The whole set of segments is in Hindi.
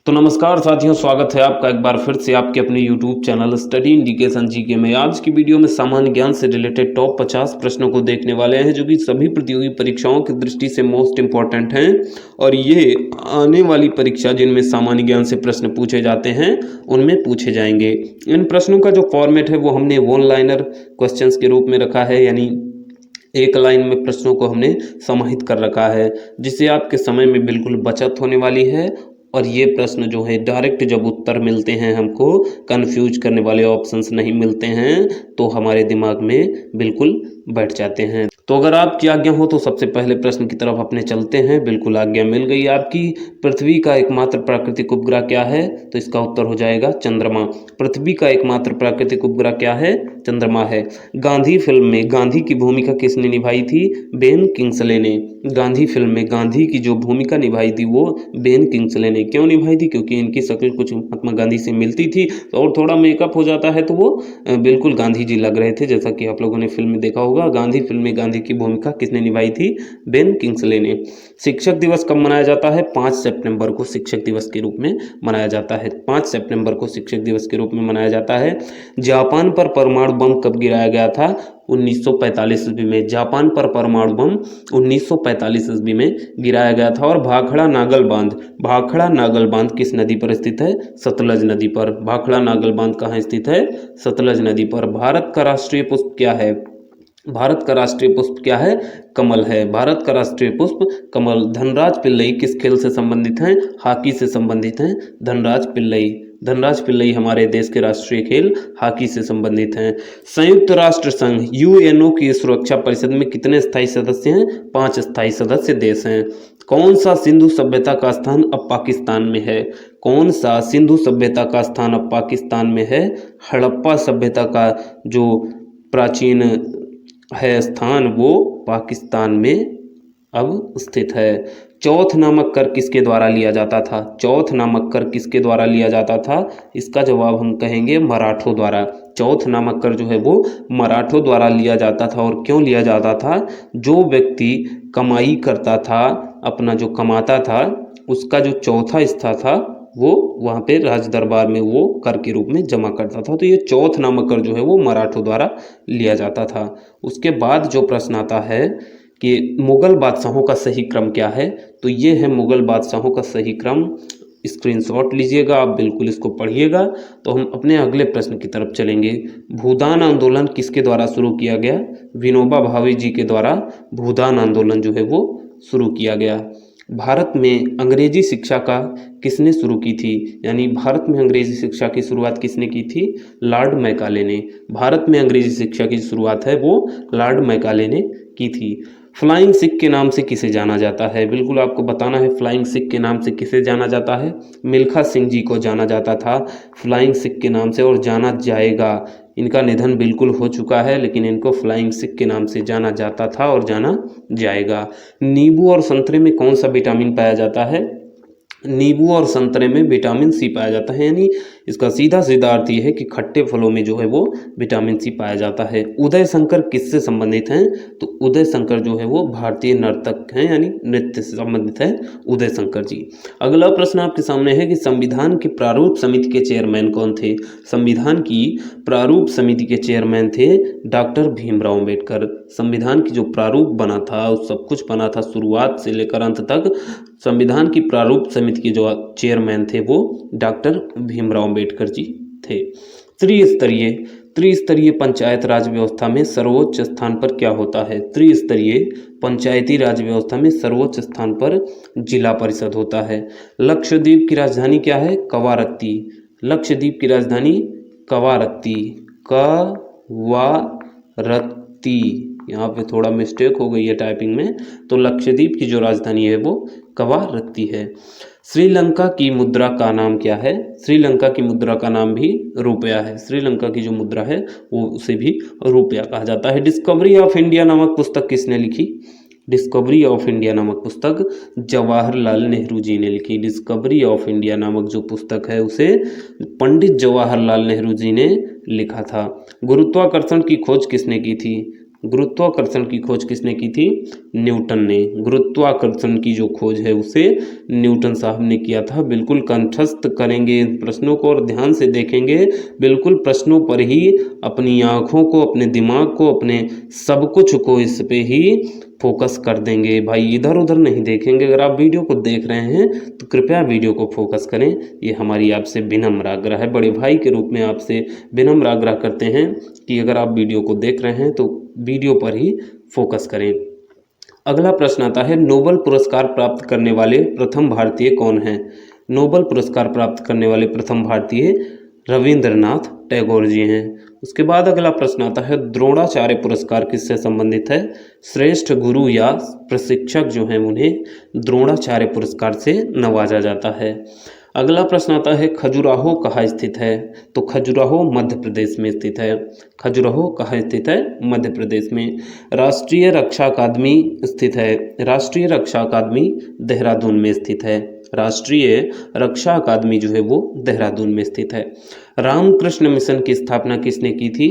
तो नमस्कार साथियों, स्वागत है आपका एक बार फिर से आपके अपने YouTube channel study indication GK में। आज की वीडियो में सामान्य ज्ञान से रिलेटेड टॉप 50 प्रश्नों को देखने वाले हैं, जो कि सभी प्रतियोगी परीक्षाओं की दृष्टि से मोस्ट इंपॉर्टेंट हैं। और ये आने वाली परीक्षा जिनमें सामान्य ज्ञान से प्रश्न पूछे जाते हैं उनमें पूछे जाएंगे। इन प्रश्नों का जो फॉर्मेट है वो हमने वन लाइनर क्वेश्चन के रूप में रखा है, यानी एक लाइन में प्रश्नों को हमने समाहित कर रखा है, जिससे आपके समय में बिल्कुल बचत होने वाली है। और ये प्रश्न जो है डायरेक्ट जब उत्तर मिलते हैं, हमको कंफ्यूज करने वाले ऑप्शंस नहीं मिलते हैं, तो हमारे दिमाग में बिल्कुल बैठ जाते हैं। तो अगर आपकी आज्ञा हो तो सबसे पहले प्रश्न की तरफ अपने चलते हैं। बिल्कुल आज्ञा मिल गई आपकी। पृथ्वी का एकमात्र प्राकृतिक उपग्रह क्या है? तो इसका उत्तर हो जाएगा चंद्रमा। पृथ्वी का एकमात्र प्राकृतिक उपग्रह क्या है? चंद्रमा है। गांधी फिल्म में गांधी की भूमिका किसने निभाई थी? बेन किंग्सले ने। गांधी फिल्म में गांधी की जो भूमिका निभाई थी वो बेन किंग्सले ने। क्यों निभाई थी? क्योंकि इनकी शक्ल कुछ महात्मा गांधी से मिलती थी, और थोड़ा मेकअप हो जाता है तो वो बिल्कुल गांधी जी लग रहे थे, जैसा कि आप लोगों ने फिल्म में देखा होगा। गांधी फिल्म में गांधी की भूमिका किसने निभाई थी? बेन किंग्सले ने। शिक्षक दिवस कब मनाया जाता है? 5 सितंबर को शिक्षक दिवस के रूप में मनाया जाता है। 5 सितंबर को शिक्षक दिवस के रूप में मनाया जाता है। जापान पर परमाणु बम कब गिराया गया था? 1945 ईस्वी में। जापान पर परमाणु बम 1945 ईस्वी में गिराया गया था। और भाखड़ा नागल बांध किस नदी पर स्थित है? सतलज नदी पर। भाखड़ा नागल बांध कहाँ स्थित है? सतलज नदी पर। भारत का राष्ट्रीय पुष्प क्या है? भारत का राष्ट्रीय पुष्प क्या है? कमल है। भारत का राष्ट्रीय पुष्प कमल। धनराज पिल्लई किस खेल से संबंधित हैं? हॉकी से संबंधित हैं धनराज पिल्लई हमारे देश के राष्ट्रीय खेल हॉकी से संबंधित हैं। संयुक्त राष्ट्र संघ यूएनओ की सुरक्षा परिषद में कितने स्थायी सदस्य हैं? 5 स्थायी सदस्य देश हैं। कौन सा सिंधु सभ्यता का स्थान अब पाकिस्तान में है? कौन सा सिंधु सभ्यता का स्थान अब पाकिस्तान में है? हड़प्पा सभ्यता का जो प्राचीन है स्थान, वो पाकिस्तान में अब स्थित है। चौथ नामक कर किसके द्वारा लिया जाता था? चौथ नामक कर किसके द्वारा लिया जाता था? इसका जवाब हम कहेंगे मराठों द्वारा। चौथ नामक कर जो है वो मराठों द्वारा लिया जाता था। और क्यों लिया जाता था? जो व्यक्ति कमाई करता था, अपना जो कमाता था, उसका जो चौथा हिस्सा था वो वहाँ पे राज दरबार में वो कर के रूप में जमा करता था। तो ये चौथ नामक कर जो है वो मराठों द्वारा लिया जाता था। उसके बाद जो प्रश्न आता है कि मुगल बादशाहों का सही क्रम क्या है, तो ये है मुगल बादशाहों का सही क्रम। स्क्रीनशॉट लीजिएगा, आप बिल्कुल इसको पढ़िएगा। तो हम अपने अगले प्रश्न की तरफ चलेंगे। भूदान आंदोलन किसके द्वारा शुरू किया गया? विनोबा भावे जी के द्वारा भूदान आंदोलन जो है वो शुरू किया गया। भारत में अंग्रेजी शिक्षा का किसने शुरू की थी? यानी भारत में अंग्रेजी शिक्षा की शुरुआत किसने की थी? लॉर्ड मैकाले ने। भारत में अंग्रेजी शिक्षा की शुरुआत है वो लॉर्ड मैकाले ने की थी। फ्लाइंग सिख के नाम से किसे जाना जाता है? बिल्कुल आपको बताना है फ्लाइंग सिख के नाम से किसे जाना जाता है। मिल्खा सिंह जी को जाना जाता था फ्लाइंग सिख के नाम से, और जाना जाएगा। इनका निधन बिल्कुल हो चुका है, लेकिन इनको फ्लाइंग सिख के नाम से जाना जाता था और जाना जाएगा। नींबू और संतरे में कौन सा विटामिन पाया जाता है? नींबू और संतरे में विटामिन सी पाया जाता है। यानी इसका सीधा सीधा अर्थ ये है कि खट्टे फलों में जो है वो विटामिन सी पाया जाता है। उदय शंकर किससे संबंधित हैं? तो उदय शंकर जो है वो भारतीय नर्तक हैं, यानी नृत्य से संबंधित है उदय शंकर जी। अगला प्रश्न आपके सामने है कि संविधान की प्रारूप समिति के चेयरमैन कौन थे? संविधान की प्रारूप समिति के चेयरमैन थे डॉक्टर भीमराव अम्बेडकर। संविधान की जो प्रारूप बना था, सब कुछ बना था शुरुआत से लेकर अंत तक, संविधान की प्रारूप समिति के जो चेयरमैन थे वो डॉक्टर भीमराव अम्बेडकर जी थे। त्रिस्तरीय पंचायत राज व्यवस्था में सर्वोच्च स्थान पर क्या होता है? त्रिस्तरीय पंचायती राज व्यवस्था में सर्वोच्च स्थान पर जिला परिषद होता है। लक्षद्वीप की राजधानी क्या है? कवारत्ती। लक्षद्वीप की राजधानी कवारत्ती। कवारत्ती। यहाँ पे थोड़ा मिस्टेक हो गई है टाइपिंग में, तो लक्षद्वीप की जो राजधानी है वो कवारत्ती है। श्रीलंका की मुद्रा का नाम क्या है? श्रीलंका की मुद्रा का नाम भी रुपया है। श्रीलंका की जो मुद्रा है वो उसे भी रुपया कहा जाता है। डिस्कवरी ऑफ इंडिया नामक पुस्तक किसने लिखी? डिस्कवरी ऑफ इंडिया नामक पुस्तक जवाहरलाल नेहरू जी ने लिखी। डिस्कवरी ऑफ इंडिया नामक जो पुस्तक है उसे पंडित जवाहरलाल नेहरू जी ने लिखा था। गुरुत्वाकर्षण की खोज किसने की थी? गुरुत्वाकर्षण की खोज किसने की थी? न्यूटन ने। गुरुत्वाकर्षण की जो खोज है उसे न्यूटन साहब ने किया था। बिल्कुल कंठस्थ करेंगे इन प्रश्नों को और ध्यान से देखेंगे, बिल्कुल प्रश्नों पर ही अपनी आँखों को, अपने दिमाग को, अपने सब कुछ को इस पे ही फोकस कर देंगे भाई, इधर उधर नहीं देखेंगे। अगर आप वीडियो को देख रहे हैं तो कृपया वीडियो को फोकस करें, ये हमारी आपसे विनम्र आग्रह है। बड़े भाई के रूप में आपसे विनम्र आग्रह करते हैं कि अगर आप वीडियो को देख रहे हैं तो वीडियो पर ही फोकस करें। अगला प्रश्न आता है, नोबेल पुरस्कार प्राप्त करने वाले प्रथम भारतीय कौन हैं? नोबेल पुरस्कार प्राप्त करने वाले प्रथम भारतीय रविंद्रनाथ टैगोर जी हैं। उसके बाद अगला प्रश्न आता है, द्रोणाचार्य पुरस्कार किससे संबंधित है? श्रेष्ठ गुरु या प्रशिक्षक जो हैं उन्हें द्रोणाचार्य पुरस्कार से नवाजा जाता है। अगला प्रश्न आता है, खजुराहो कहाँ स्थित है? तो खजुराहो मध्य प्रदेश में स्थित है। खजुराहो कहाँ स्थित है? मध्य प्रदेश में। राष्ट्रीय रक्षा अकादमी स्थित है। राष्ट्रीय रक्षा अकादमी देहरादून में स्थित है। राष्ट्रीय रक्षा अकादमी जो है वो देहरादून में स्थित है। रामकृष्ण मिशन की स्थापना किसने की थी?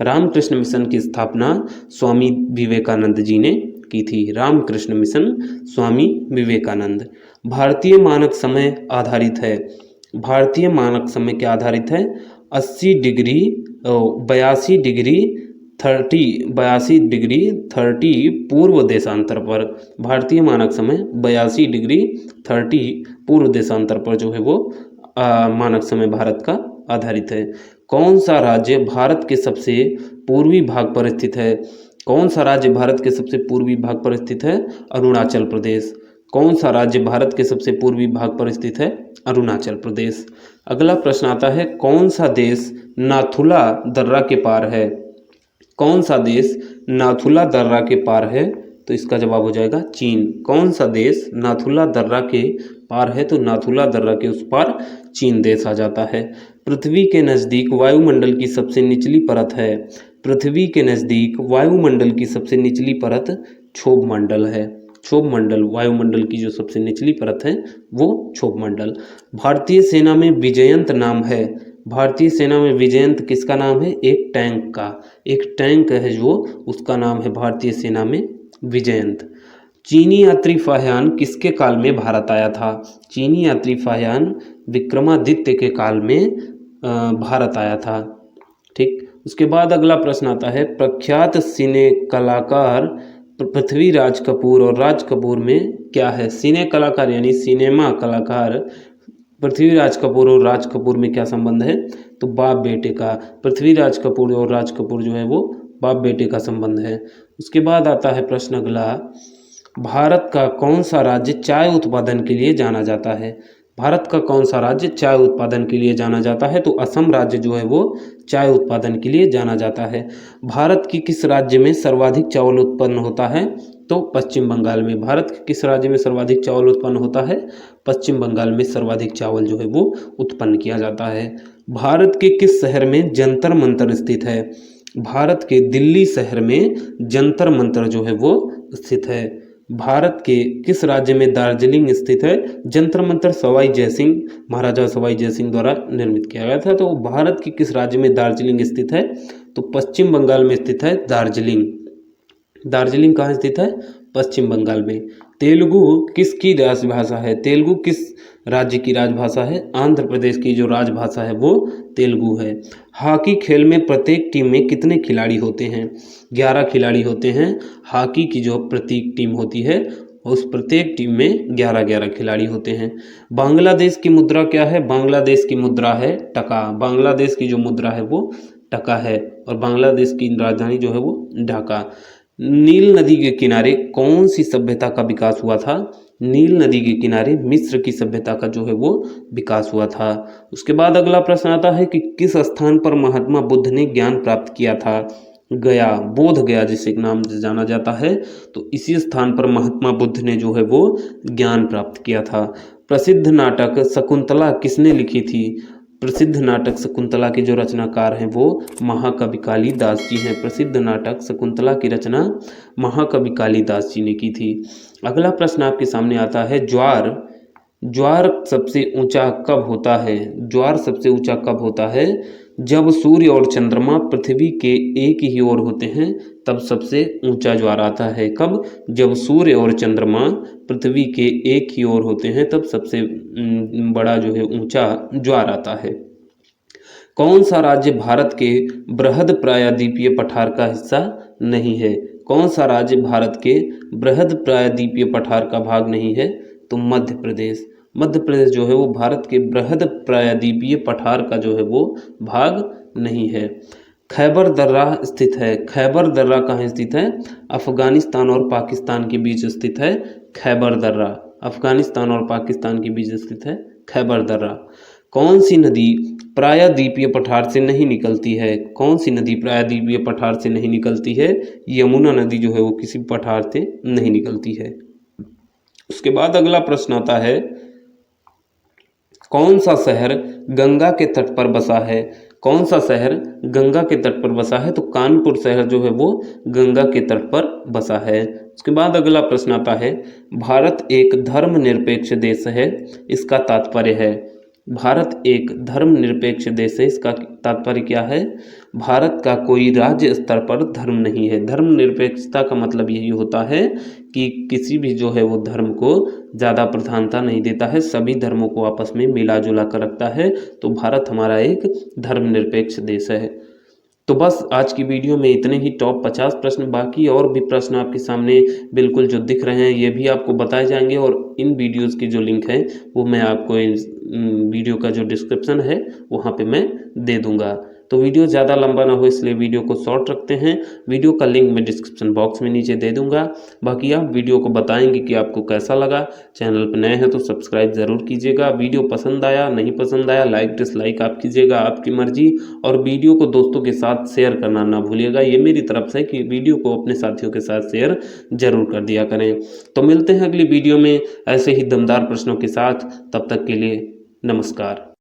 रामकृष्ण मिशन की स्थापना स्वामी विवेकानंद जी ने की थी। रामकृष्ण मिशन स्वामी विवेकानंद। भारतीय मानक समय आधारित है। भारतीय मानक समय क्या आधारित है? 80 डिग्री 82 डिग्री 30 पूर्व देशांतर पर। भारतीय मानक समय 82 डिग्री 30 पूर्व देशांतर पर जो है वो मानक समय भारत का आधारित है। कौन सा राज्य भारत के सबसे पूर्वी भाग पर स्थित है? कौन सा राज्य भारत के सबसे पूर्वी भाग पर स्थित है? अरुणाचल प्रदेश। कौन सा राज्य भारत के सबसे पूर्वी भाग पर स्थित है? अरुणाचल प्रदेश। अगला प्रश्न आता है, कौन सा देश नाथुला दर्रा के पार है? कौन सा देश नाथुला दर्रा के पार है? तो इसका जवाब हो जाएगा चीन। कौन सा देश नाथुला दर्रा के पार है? तो नाथुला दर्रा के उस पार चीन देश आ जाता है। पृथ्वी के नज़दीक वायुमंडल की सबसे निचली परत है। पृथ्वी के नज़दीक वायुमंडल की सबसे निचली परत क्षोभ मंडल है। क्षोभ मंडल, वायुमंडल की जो सबसे निचली परत है वो क्षोभ मंडल। भारतीय सेना में विजयंत नाम है। भारतीय सेना में विजयंत किसका नाम है? एक टैंक का। एक टैंक है जो, उसका नाम है भारतीय सेना में विजयंत। चीनी यात्री फाह्यान किसके काल में भारत आया था? चीनी यात्री फाह्यान विक्रमादित्य के काल में भारत आया था। ठीक। उसके बाद अगला प्रश्न आता है, प्रख्यात सिने कलाकार पृथ्वीराज कपूर और राज कपूर में क्या है? सिने कलाकार यानी सिनेमा कलाकार पृथ्वीराज कपूर और राज कपूर में क्या संबंध है? तो बाप बेटे का। पृथ्वीराज कपूर और राज कपूर जो है वो बाप बेटे का संबंध है। उसके बाद आता है प्रश्न अगला, भारत का कौन सा राज्य चाय उत्पादन के लिए जाना जाता है? भारत का कौन सा राज्य चाय उत्पादन के लिए जाना जाता है? तो असम राज्य जो है वो चाय उत्पादन के लिए जाना जाता है। भारत की किस राज्य में सर्वाधिक चावल उत्पन्न होता है? तो पश्चिम बंगाल में। भारत के किस राज्य में सर्वाधिक चावल उत्पन्न होता है? पश्चिम बंगाल में सर्वाधिक चावल जो है वो उत्पन्न किया जाता है। भारत के किस शहर में जंतर मंतर स्थित है? भारत के दिल्ली शहर में जंतर मंतर जो है वो स्थित है। भारत के किस राज्य में दार्जिलिंग स्थित है? जंतर मंतर सवाई जयसिंह, महाराजा सवाई जयसिंह द्वारा निर्मित किया गया था। तो भारत के किस राज्य में दार्जिलिंग स्थित है? तो पश्चिम बंगाल में स्थित है दार्जिलिंग। दार्जिलिंग कहाँ स्थित है? पश्चिम बंगाल में। तेलुगु किसकी राजभाषा है? तेलुगु किस राज्य की राजभाषा है? आंध्र प्रदेश की जो राजभाषा है वो तेलुगु है। हॉकी खेल में प्रत्येक टीम में कितने खिलाड़ी होते हैं? 11 खिलाड़ी होते हैं। हॉकी की जो प्रत्येक टीम होती है उस प्रत्येक टीम में 11-11 खिलाड़ी होते हैं। बांग्लादेश की मुद्रा क्या है? बांग्लादेश की मुद्रा है टका। बांग्लादेश की जो मुद्रा है वो टका है और बांग्लादेश की राजधानी जो है वो ढाका। नील नदी के किनारे कौन सी सभ्यता का विकास हुआ था? नील नदी के किनारे मिस्र की सभ्यता का जो है वो विकास हुआ था। उसके बाद अगला प्रश्न आता है कि किस स्थान पर महात्मा बुद्ध ने ज्ञान प्राप्त किया था? गया, बोध गया जिसे नाम से जाना जाता है, तो इसी स्थान पर महात्मा बुद्ध ने जो है वो ज्ञान प्राप्त किया था। प्रसिद्ध नाटक शकुंतला किसने लिखी थी? प्रसिद्ध नाटक शकुंतला के जो रचनाकार हैं वो महाकवि कालिदास जी हैं। प्रसिद्ध नाटक शकुंतला की रचना महाकवि कालिदास जी ने की थी। अगला प्रश्न आपके सामने आता है, ज्वार सबसे ऊंचा कब होता है? ज्वार सबसे ऊंचा कब होता है? जब सूर्य और चंद्रमा पृथ्वी के एक ही ओर होते हैं तब सबसे ऊंचा ज्वार आता है। कब? जब सूर्य और चंद्रमा पृथ्वी के एक ही ओर होते हैं तब सबसे बड़ा जो है ऊंचा ज्वार आता है। कौन सा राज्य भारत के बृहद प्रायद्वीपीय पठार का हिस्सा नहीं है? कौन सा राज्य भारत के बृहद प्रायद्वीपीय पठार का भाग नहीं है? तो मध्य प्रदेश। मध्य प्रदेश जो है वो भारत के बृहद प्रायद्वीपीय पठार का जो है वो भाग नहीं है। खैबर दर्रा स्थित है। खैबर दर्रा कहाँ स्थित है? अफगानिस्तान और पाकिस्तान के बीच स्थित है खैबर दर्रा। अफगानिस्तान और पाकिस्तान के बीच स्थित है खैबर दर्रा। कौन सी नदी प्रायद्वीपीय पठार से नहीं निकलती है? कौन सी नदी प्रायद्वीपीय पठार से नहीं निकलती है? यमुना नदी जो है वो किसी पठार से नहीं निकलती है। उसके बाद अगला प्रश्न आता है, कौन सा शहर गंगा के तट पर बसा है? कौन सा शहर गंगा के तट पर बसा है? तो कानपुर शहर जो है वो गंगा के तट पर बसा है। उसके बाद अगला प्रश्न आता है, भारत एक धर्मनिरपेक्ष देश है, इसका तात्पर्य है। भारत एक धर्मनिरपेक्ष देश है, इसका तात्पर्य क्या है? भारत का कोई राज्य स्तर पर धर्म नहीं है। धर्मनिरपेक्षता का मतलब यही होता है कि किसी भी जो है वो धर्म को ज़्यादा प्रधानता नहीं देता है, सभी धर्मों को आपस में मिला जुला कर रखता है। तो भारत हमारा एक धर्मनिरपेक्ष देश है। तो बस आज की वीडियो में इतने ही टॉप 50 प्रश्न। बाकी और भी प्रश्न आपके सामने बिल्कुल जो दिख रहे हैं ये भी आपको बताए जाएंगे और इन वीडियोस की जो लिंक है वो मैं आपको इस वीडियो का जो डिस्क्रिप्शन है वहाँ पे मैं दे दूंगा। तो वीडियो ज़्यादा लंबा ना हो इसलिए वीडियो को शॉर्ट रखते हैं। वीडियो का लिंक मैं डिस्क्रिप्शन बॉक्स में नीचे दे दूंगा। बाकी आप वीडियो को बताएंगे कि आपको कैसा लगा। चैनल पर नए हैं तो सब्सक्राइब ज़रूर कीजिएगा। वीडियो पसंद आया नहीं पसंद आया लाइक डिसलाइक आप कीजिएगा, आपकी मर्जी। और वीडियो को दोस्तों के साथ शेयर करना ना भूलिएगा। ये मेरी तरफ से कि वीडियो को अपने साथियों के साथ शेयर जरूर कर दिया करें। तो मिलते हैं अगली वीडियो में ऐसे ही दमदार प्रश्नों के साथ। तब तक के लिए नमस्कार।